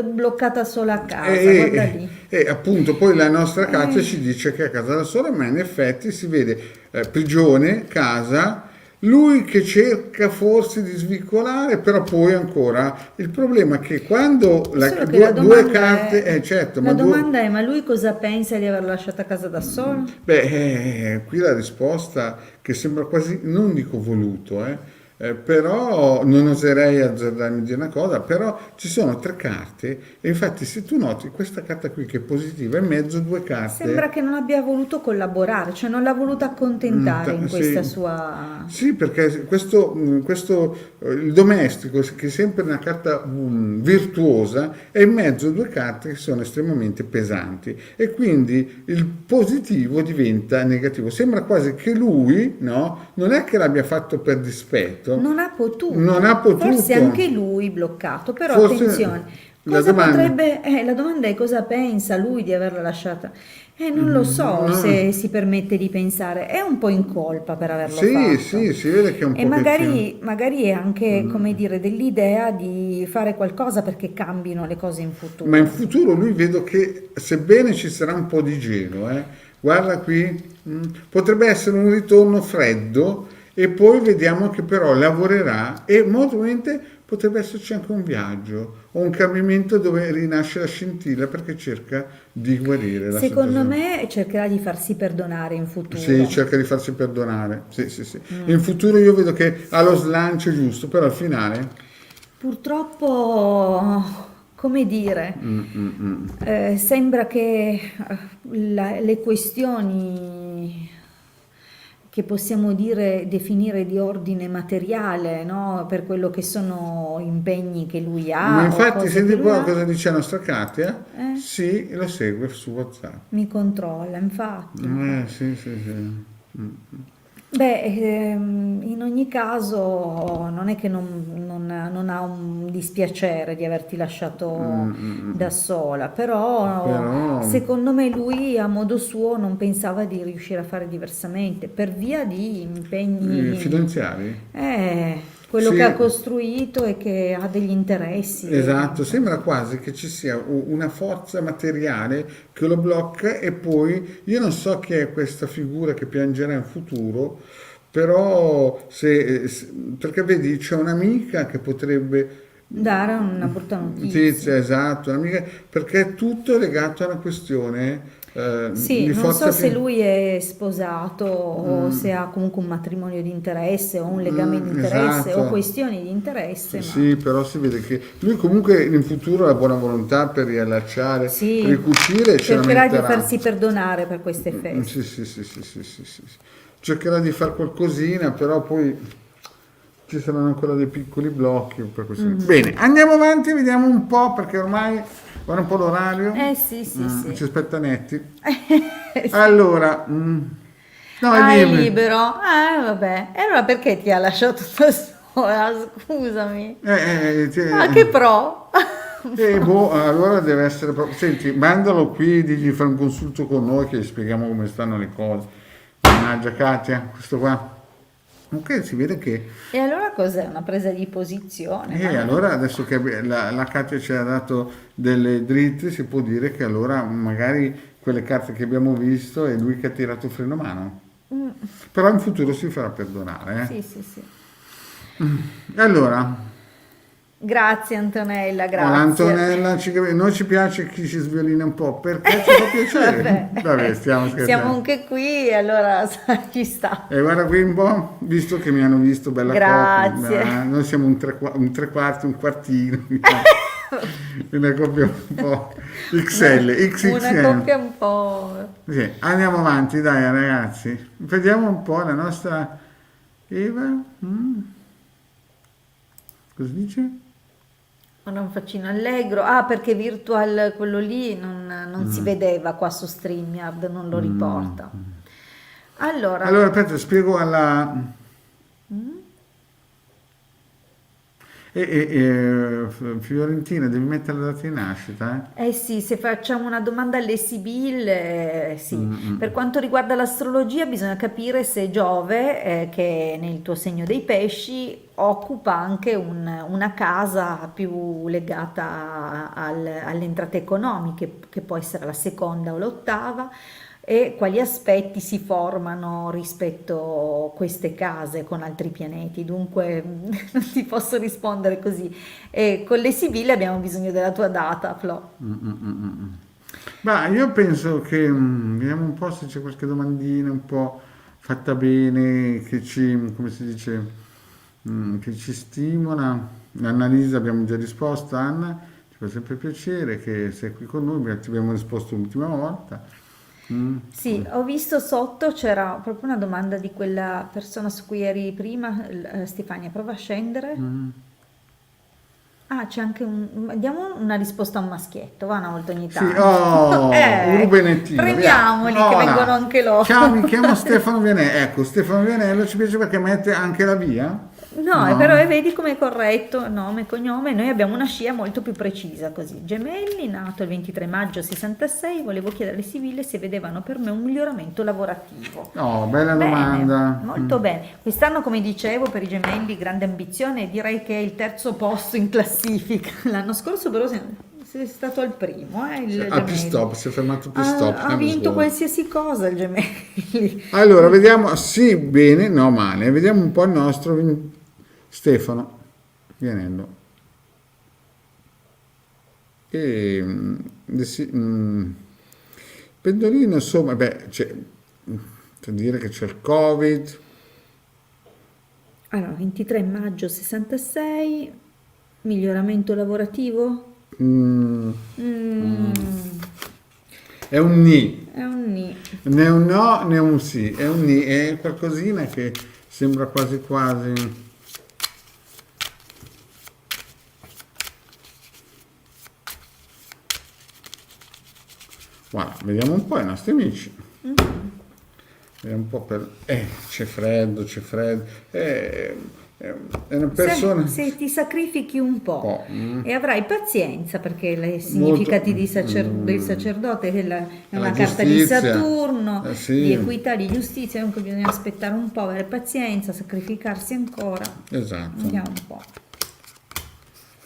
bloccata sola a casa, guarda lì. E appunto poi la nostra Katia ci dice che è a casa da sola, ma in effetti si vede prigione, casa, lui che cerca forse di svicolare, però poi ancora il problema è che quando Solo che la due domanda carte, è, certo, la ma domanda è, ma lui cosa pensa di averla lasciata a casa da sola? qui la risposta che sembra quasi, non dico voluto, però non oserei azzardarmi di dire una cosa, però ci sono 3 carte e infatti se tu noti questa carta qui che è positiva in mezzo 2 carte. Sembra che non abbia voluto collaborare, cioè non l'ha voluta accontentare in questa sua. Sì, perché questo il domestico, che è sempre una carta virtuosa, è in mezzo a 2 carte che sono estremamente pesanti e quindi il positivo diventa negativo. Sembra quasi che lui, no, non è che l'abbia fatto per dispetto. Non ha potuto. Forse Forse anche lui bloccato, però Forse attenzione. la domanda- La domanda è cosa pensa lui di averla lasciata? Non lo so se si permette di pensare, è un po' in colpa per averlo fatto. Sì, si vede che è un E pochettino. magari è anche, come dire, dell'idea di fare qualcosa perché cambino le cose in futuro. Ma in futuro lui vedo che, sebbene ci sarà un po' di gelo, guarda qui, potrebbe essere un ritorno freddo e poi vediamo che però lavorerà e molto probabilmente potrebbe esserci anche un viaggio o un cambiamento dove rinasce la scintilla perché cerca di guarire la Secondo situazione. me cercherà di farsi perdonare in Sì, futuro. cerca di farsi perdonare. Sì, sì, sì. In futuro io vedo che ha lo slancio giusto, però al finale. Purtroppo, come dire, sembra che le questioni che possiamo dire, definire di ordine materiale, no? Per quello che sono impegni che lui Ma ha o infatti, cose che senti lui qua ha, cosa dice la nostra Katia? eh, Sì, lo segue su WhatsApp. mi controlla, infatti, infatti. Sì, sì, sì. Beh, in ogni caso non è che non ha un dispiacere di averti lasciato da sola, però Però secondo me lui a modo suo non pensava di riuscire a fare diversamente per via di impegni, finanziari? quello che ha Sì, costruito e che ha degli interessi, vedi, esatto, insomma. sembra quasi che ci sia una forza materiale che lo blocca e poi io non so chi è questa figura che piangerà in futuro, però perché vedi c'è un'amica che potrebbe. Dare una brutta Sì, sì, notizia. esatto, un'amica, perché è tutto legato a una questione Sì, di non so forza se lui è sposato o Mm, se ha comunque un matrimonio di interesse o un legame di interesse o esatto. questioni di interesse, ma Sì, però si vede che lui comunque in futuro ha la buona volontà per riallacciare, sì, ricucire e ce la cercherà di metterà. farsi perdonare per queste Sì, feste. sì, sì, sì, sì, sì, sì. Cercherà di fare qualcosina, però poi ci saranno ancora dei piccoli blocchi per questo. Bene, andiamo avanti, vediamo un po' perché ormai guarda un po' l'orario. Sì, sì, sì. Ci aspetta Netti. Sì. Allora, no, Ah, è dimmi. libero? Vabbè. E allora perché ti ha lasciato da sola? Scusami. Ah, che pro. Boh, allora deve essere proprio. Senti, mandalo qui, digli fare un consulto con noi che gli spieghiamo come stanno le cose. Mannaggia Katia, questo qua. Ok, si vede che. E allora cos'è? Una presa di posizione? Ma non Allora adesso che la Katia ci ha dato delle dritte, si può dire che allora magari quelle carte che abbiamo visto è lui che ha tirato il freno a mano. Però in futuro si farà perdonare. Sì, sì, sì. Allora, Grazie Antonella, grazie. Antonella, noi ci piace chi ci sviolina un po' perché ci fa piacere. Vabbè, Vabbè, stiamo siamo scherzando. anche qui e allora ci sta. E guarda qui un po', visto che mi hanno visto bella coppia, Grazie. noi siamo un tre quarti, un quartino, diciamo. Una coppia un po' XL, Una XXL. coppia un po'. Sì, andiamo avanti, dai ragazzi. Vediamo un po' la nostra Eva. Cosa dice? Ora un faccino allegro. Ah, perché virtual quello lì non si vedeva qua su StreamYard, non lo riporta. Allora, Allora, aspetta, spiego alla. Fiorentina, devi mettere la data di nascita, eh sì, se facciamo una domanda alle Sibylle, sì. Per quanto riguarda l'astrologia, bisogna capire se Giove, che è nel tuo segno dei pesci, occupa anche una casa più legata alle entrate economiche, che può essere la seconda o l'ottava, e quali aspetti si formano rispetto a queste case con altri pianeti. Dunque, non ti posso rispondere così. E con le Sibille abbiamo bisogno della tua data, Flo. Ma io penso che vediamo un po' se c'è qualche domandina un po' fatta bene, che ci, come si dice, che ci stimola. Annalisa abbiamo già risposto, Anna, ci fa sempre piacere che sei qui con noi, ti abbiamo risposto l'ultima volta. Mm. Sì, ho visto sotto c'era proprio una domanda di quella persona su cui eri prima, Stefania, prova a scendere. Ah, c'è anche diamo una risposta a un maschietto, va una volta ogni Sì, tanto. oh, un rubenettino, via. Premiamoli che Ora, vengono anche loro. ciao, mi chiamo Stefano Vianello. Ecco, Stefano Vianello ci piace perché mette anche la via? No, però No. vedi come è corretto, nome e cognome, noi abbiamo una scia molto più precisa così. Gemelli, nato il 23 maggio 66, volevo chiedere alle Sibille se vedevano per me un miglioramento lavorativo. Oh, bella Bene, domanda. molto bene. Quest'anno, come dicevo, per i gemelli grande ambizione, direi che è il terzo posto in classifica. L'anno scorso però sei stato al primo, il Al pit gemelli. stop, si è fermato al pit stop Ha l'anno vinto scorso. qualsiasi cosa il gemelli. Allora, vediamo, sì, bene, no, male. Vediamo un po' il nostro Stefano Vianello. E Pendolino, insomma, beh, per dire che c'è il Covid. Allora, 23 maggio 66, miglioramento lavorativo? Mm, Mm, è un ni, è un ni. né un no né un sì, è un ni, è qualcosina che sembra quasi quasi. Guarda, vediamo un po' i nostri amici. Vediamo un po' per. C'è freddo, c'è freddo. È una persona. Se ti sacrifichi un po' Po', e avrai pazienza, perché i molto. significati del sacerdote è La una carta di giustizia. Saturno, Sì, di equità, di giustizia, dunque bisogna aspettare un po', avere pazienza, sacrificarsi ancora. esatto. Vediamo un po'.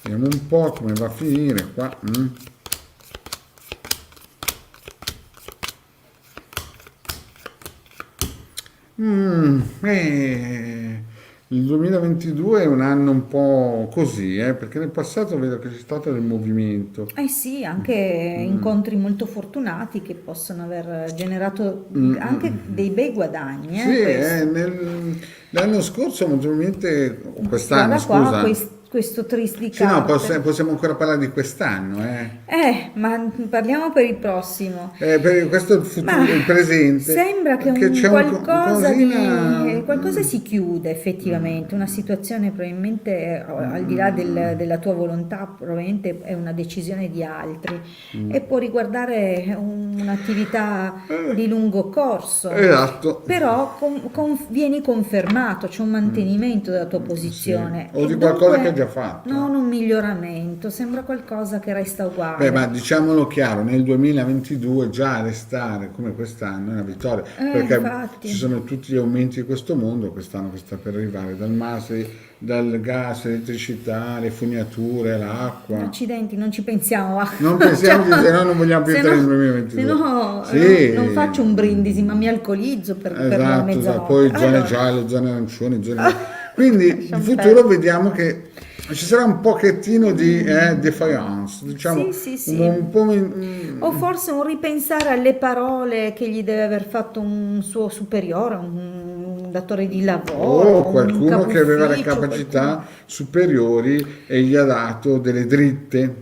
Vediamo un po' come va a finire qua. Il 2022 è un anno un po' così, perché nel passato vedo che c'è stato del movimento. Eh sì, anche incontri molto fortunati che possono aver generato anche dei bei guadagni, Sì, questo. l'anno scorso maggiormente, quest'anno Guarda qua, scusa. questo tris di Sì, no, carte. possiamo ancora parlare di quest'anno, Ma parliamo per il prossimo. Per questo è il Ma futuro, il presente, sembra che che c'è un qualcosa cosina. qualcosa si chiude effettivamente, una situazione probabilmente al di là della tua volontà, probabilmente è una decisione di altri e può riguardare un'attività di lungo corso, Esatto. però vieni confermato, c'è un mantenimento della tua Sì. posizione O e di qualcosa che dunque hai già fatto. non un miglioramento, sembra qualcosa che resta Beh, ma uguale. diciamolo chiaro, nel 2022 già restare come quest'anno è una vittoria, perché ci Infatti. sono tutti gli aumenti di questo mondo, quest'anno che sta per arrivare, dal mase, dal gas, l'elettricità, le fognature, l'acqua. Accidenti, non ci pensiamo. Non pensiamo di, se no non vogliamo più Se entrare nel no, 2022. non Sì, faccio un brindisi, ma mi alcolizzo per la esatto, mezzanotte. poi zone Allora, gialle, zone arancioni, zone. Quindi in lasciamo futuro perdere. vediamo che ci sarà un pochettino di defiance, diciamo Sì, sì, un sì. po'. O forse un ripensare alle parole che gli deve aver fatto un suo superiore, un datore di O lavoro, un qualcuno capo che aveva le ufficio, capacità qualcuno. superiori e gli ha dato delle dritte.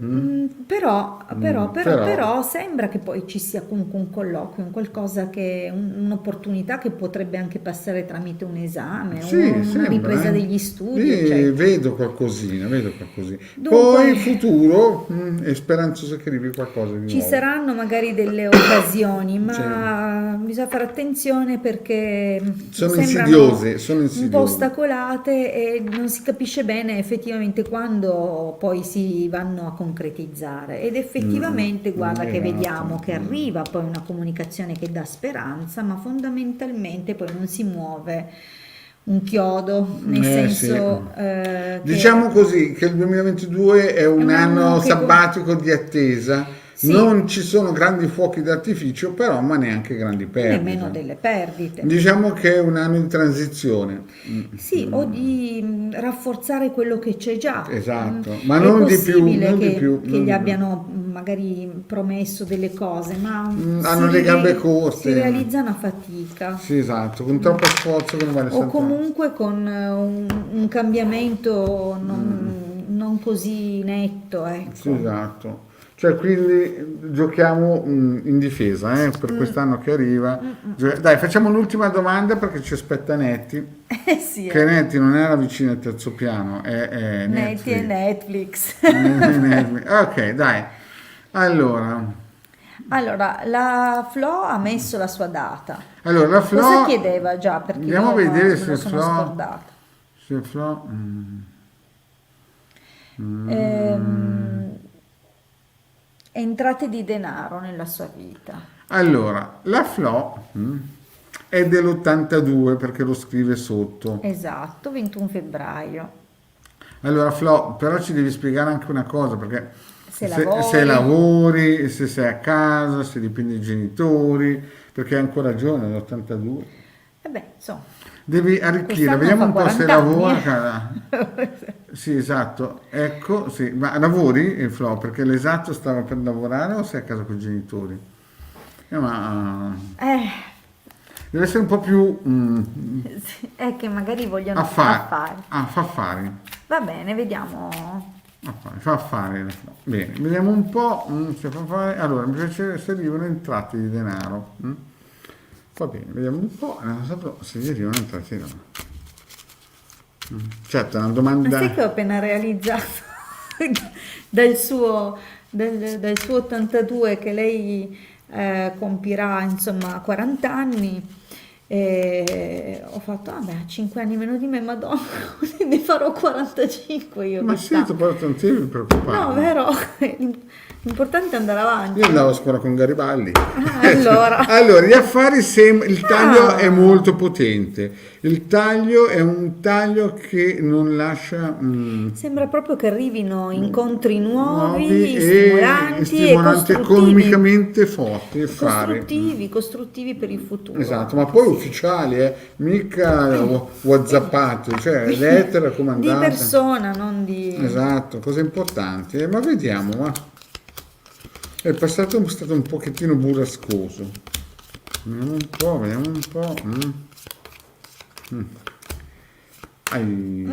Però, Però sembra che poi ci sia comunque un colloquio, un qualcosa che, un'opportunità che potrebbe anche passare tramite un esame, sì, una sembra, ripresa eh. degli studi, Lì eccetera. vedo qualcosina, vedo qualcosina. Poi Dunque, il futuro è speranzoso che arrivi qualcosa di ci nuovo. saranno magari delle occasioni, Cioè, ma bisogna fare attenzione perché sono sembrano insidiose, sono un po' insidiose. ostacolate e non si capisce bene effettivamente quando poi si vanno a concretizzare. Ed effettivamente, guarda che vediamo che Esatto. arriva poi una comunicazione che dà speranza, ma fondamentalmente poi non si muove un chiodo, nel Sì. senso Diciamo così che il 2022 è è un un anno anno che... sabbatico di attesa. Sì, Non ci sono grandi fuochi d'artificio, però, ma neanche grandi nemmeno perdite. delle perdite. Diciamo che è un anno di transizione. Sì, o di rafforzare quello che c'è già. Esatto, ma È non di più, possibile non di più, che non gli di più. abbiano magari promesso delle cose, ma Hanno le gambe si corte. realizzano a fatica. Sì, esatto, con troppo sforzo che non vale O tanto. comunque con un cambiamento non così netto, Sì, ecco. esatto. Cioè, quindi giochiamo in difesa, per quest'anno che arriva. Dai, facciamo l'ultima domanda perché ci aspetta Netti. Eh sì, Che Netti non è la vicina al terzo piano, è Netti e Netflix. Netflix. Ok, dai. Allora, Allora, la Flo ha messo la sua data. la Cosa Flo. chiedeva già? Perché Andiamo a io vedere me lo sono scordata. Se Flo. Ehm, entrate di denaro nella sua vita. Allora, la Flo è dell'82 perché lo scrive sotto. Esatto, 21 febbraio. Allora, Flo, però ci devi spiegare anche una cosa, perché Se se lavori, lavori, se sei a casa, se dipende dai genitori, perché hai ancora giovane, l'82. e beh, insomma, Devi arricchire, quest'anno vediamo fa un po' se 40 anni. lavora. Sì, esatto, ecco, sì, ma lavori, Flo, perché l'esatto stava per lavorare o sei a casa con i genitori? Ma Eh, deve essere un po' più sì, è che magari vogliono affari, affari. fa affari, Va bene, vediamo. fa affari. No. Bene, vediamo un po' se fa affari. Allora, mi piace se arrivano entrate di denaro. Va bene, vediamo un po', saprò se gli arrivano entrate di denaro. Certo, è una Ma sai che ho domanda. appena realizzato dal suo, dal suo 82 che lei compirà insomma 40 anni e ho fatto, vabbè, ha 5 anni meno di me, madonna, ne farò 45 io Ma sì, tu quest'anno. poi non ti devi No, preoccupare. vero? L'importante è andare avanti, Io andavo a no? scuola con Garibaldi. Ah, allora. Allora, gli affari, il taglio è Ah, molto potente. Il taglio è un taglio che non lascia sembra proprio che arrivino incontri nuovi nuovi, e stimolanti e stimolanti costruttivi. economicamente forti affari. Costruttivi per il futuro Esatto, ma anche, poi sì. ufficiali, mica whatsappati, cioè Sì, lettere di raccomandate. persona, non di... Esatto, cose importanti. Ma vediamo, ma il passato è stato un pochettino burrascoso. Vediamo un po', vediamo un po'. Ai,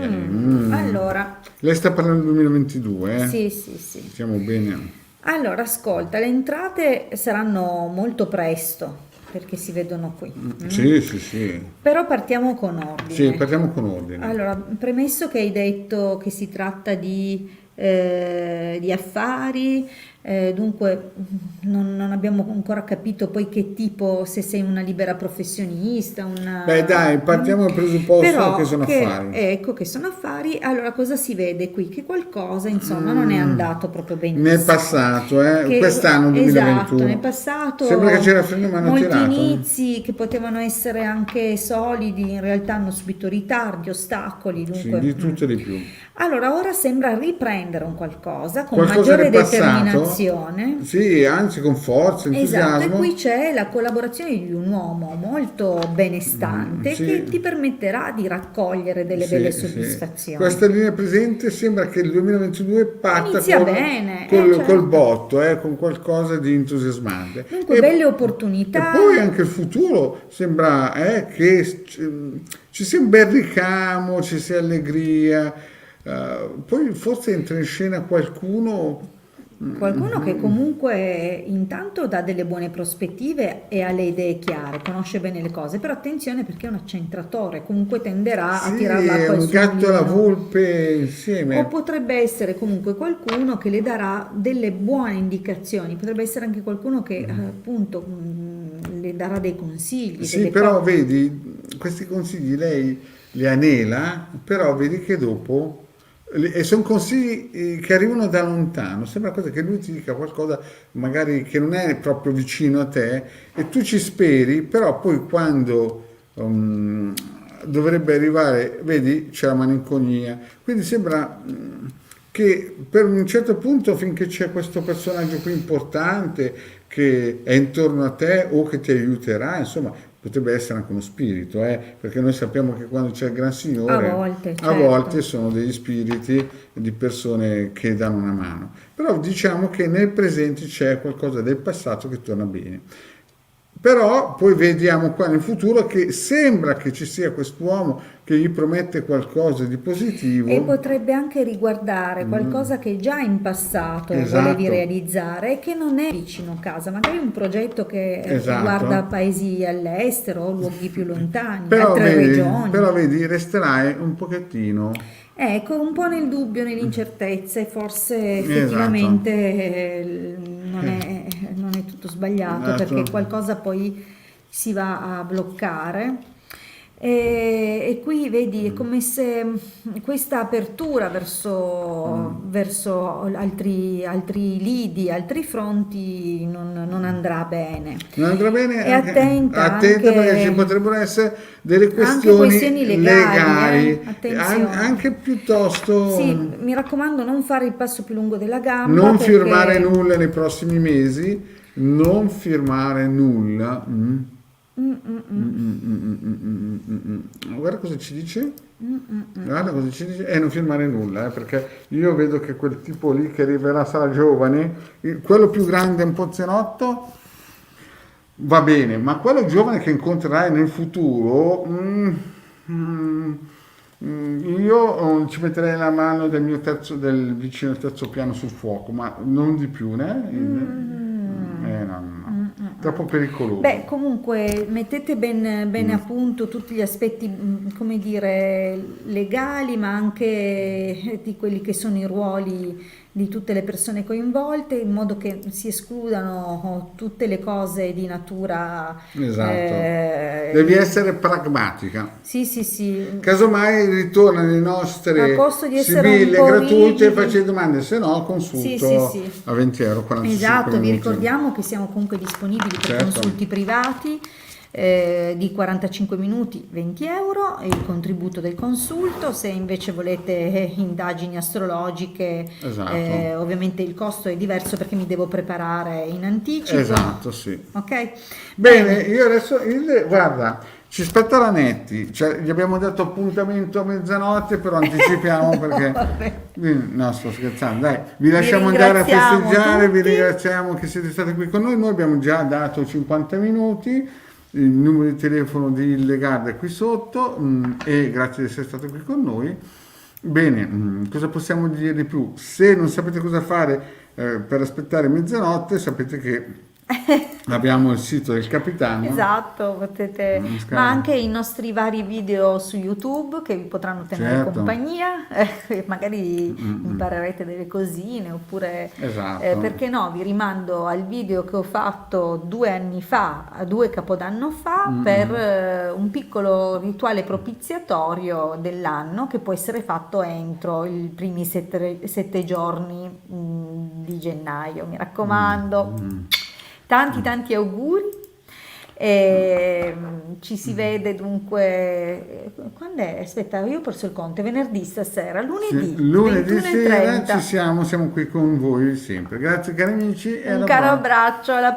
Allora, Lei sta parlando del 2022, eh? sì, sì, sì. Siamo bene. Allora, ascolta, le entrate saranno molto presto, perché si vedono qui. Sì, sì, sì. Però partiamo con Sì, ordine. parliamo con ordine. Allora, premesso che hai detto che si tratta di affari, dunque non abbiamo ancora capito poi che tipo, se sei una libera professionista, Beh, dai, partiamo dal presupposto che però sono affari. ecco che sono affari, allora cosa si vede qui? Che qualcosa insomma non è andato proprio Nel benissimo. passato, Che, quest'anno esatto, nel 2021. Sembra che passato c'era freno a mano molti tirato. inizi che potevano essere anche solidi, in realtà hanno subito ritardi, ostacoli, Sì, dunque. di tutto e di più. Allora ora sembra riprendere un qualcosa con Qualcosa maggiore del passato? determinazione. Sì, anzi con forza, Esatto, e qui entusiasmo. c'è la collaborazione di un uomo molto benestante che Sì, ti permetterà di raccogliere delle belle sì, sì. soddisfazioni. Questa linea presente sembra che il 2022 parta Inizia bene, col certo. botto, con qualcosa di entusiasmante. Dunque, belle E poi opportunità. anche il futuro sembra che ci sia un bel ricamo, ci sia allegria. Poi forse entra in scena qualcuno. Qualcuno che comunque intanto dà delle buone prospettive e ha le idee chiare, conosce bene le cose, però attenzione perché è un accentratore, comunque tenderà a Sì, tirar è l'acqua al un suo gatto e la mulino. volpe O insieme. potrebbe essere comunque qualcuno che le darà delle buone indicazioni, potrebbe essere anche qualcuno che appunto le darà dei consigli, Sì, delle però cose. vedi, questi consigli lei li anela, però vedi che dopo, e sono consigli che arrivano da lontano, sembra quasi che lui ti dica qualcosa magari che non è proprio vicino a te e tu ci speri, però poi quando dovrebbe arrivare, vedi, c'è la malinconia, quindi sembra che per un certo punto, finché c'è questo personaggio qui importante che è intorno a te o che ti aiuterà, insomma, potrebbe essere anche uno spirito, perché noi sappiamo che quando c'è il Gran A Signore, volte, a volte certo. sono degli spiriti di persone che danno una mano. Però diciamo che nel presente c'è qualcosa del passato che torna bene. Però poi vediamo qua nel futuro che sembra che ci sia quest'uomo che gli promette qualcosa di E positivo. potrebbe anche riguardare qualcosa che già in passato volevi Esatto, realizzare e che non è vicino casa, magari un progetto che riguarda esatto. paesi all'estero, luoghi più lontani, altre Però regioni. vedi, resterai un pochettino. Ecco, un po' nel dubbio, nell'incertezza e forse Esatto. effettivamente non è tutto sbagliato perché Esatto. qualcosa poi si va a bloccare. E qui vedi, è come se questa apertura verso altri lidi, altri fronti non andrà bene. Non andrà bene E attenta attenta perché ci anche, potrebbero essere delle anche questioni questioni legali, legali, attenzione. anche Sì, piuttosto mi raccomando, non fare il passo più lungo della gamba non firmare perché nulla nei prossimi mesi, non firmare nulla. Guarda cosa ci dice. Guarda cosa ci dice. Non firmare nulla, perché io vedo che quel tipo lì che arriverà sarà giovane, quello più grande è un pozzenotto, va bene, ma quello giovane che incontrerai nel futuro, io ci metterei la mano del vicino al terzo piano sul fuoco, ma non di più, né? No. Troppo pericoloso. Beh, comunque mettete bene a punto tutti gli aspetti, come dire, legali, ma anche di quelli che sono i ruoli di tutte le persone coinvolte, in modo che si escludano tutte le cose di natura... Esatto. Devi essere pragmatica. Sì. Casomai ritorna alle nostre A costo di essere sibille un po' gratuite e rigidi. facci domande, se no consulto Sì. a 20 euro, 45 Esatto, vi minuti. ricordiamo che siamo comunque disponibili per Certo. consulti privati di 45 minuti, 20 euro, il contributo del consulto. Se invece volete indagini astrologiche, Esatto. ovviamente il costo è diverso perché mi devo preparare in anticipo. Esatto, sì. Ok? Bene, io adesso, guarda, ci aspetta la Netti, cioè, gli abbiamo dato appuntamento a mezzanotte, però anticipiamo perché... No, sto scherzando, dai, vi lasciamo andare a ringraziamo festeggiare, vi tutti. ringraziamo che siete stati qui con noi abbiamo già dato 50 minuti, il numero di telefono di Illegard è qui sotto, e grazie di essere stato qui con noi. Bene, cosa possiamo dire di più? Se non sapete cosa fare per aspettare mezzanotte, sapete che abbiamo il sito del capitano. Esatto, potete, ma anche i nostri vari video su YouTube che vi potranno tenere Certo. compagnia, magari imparerete delle cosine, oppure Esatto. perché no, vi rimando al video che ho fatto 2 anni fa, 2 Capodanno fa, per un piccolo rituale propiziatorio dell'anno che può essere fatto entro i primi 7 giorni di gennaio, mi raccomando. Tanti auguri. Ci si vede dunque. Quando è? Aspetta, io ho perso il conto, è venerdì stasera, lunedì, Sì, lunedì sera 21:30. siamo qui con voi sempre. Grazie cari amici e Un alla caro prossima. abbraccio, alla prossima.